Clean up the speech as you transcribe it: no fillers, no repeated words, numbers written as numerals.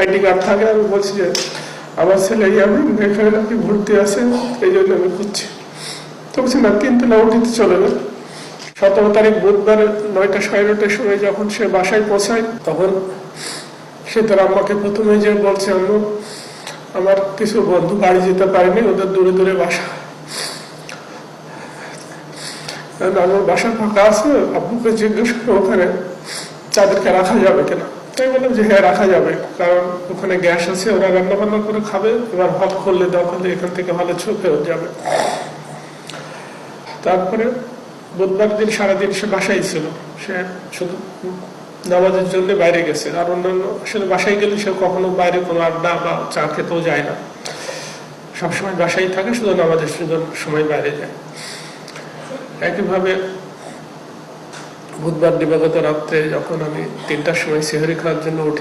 ID card থাকে। আমি বলছি যে আমার ছেলে এখানে নাকি ভর্তি আছে, এই জন্য আমি করছি। তো বলছি না, 3 তলা উঠিতে চলে না। 17 তারিখ বুধবার 9টা 9:30টার সময় যখন সে বাসায় পৌঁছায়, তখন সে তার আম্মাকে প্রথমে যে বলছে, আম্মু আমার কিছু বন্ধু বাড়ি যেতে পারেনি, ওদের দূরে দূরে বাসা, আমার বাসা ফাঁকা আছে, আব্বুকে জিজ্ঞেস করে ওখানে তাদেরকে রাখা যাবে কিনা। তাই বললাম যে হ্যাঁ, রাখা যাবে, কারণ ওখানে গ্যাস আছে, ওরা রান্না বান্না করে খাবে। এবার হল খুললে দখলে এখান থেকে হলে ছুটে যাবে। তারপরে বুধবার দিন সারাদিন সে বাসায় ছিল। সে শুধু নামাজের জন্য বাইরে গেছে, আর অন্যান্য আসলে বাসায় গেলে সে কখনো বাইরে কোনো আড্ডা বা চা খেতেও যায় না, সবসময় বাসায় থাকে, শুধু নামাজের সময় বাইরে যায়। একইভাবে বুধবার দিবাগত রাত্রে যখন আমি 3টার সময় সেহরি খাওয়ার জন্য উঠি,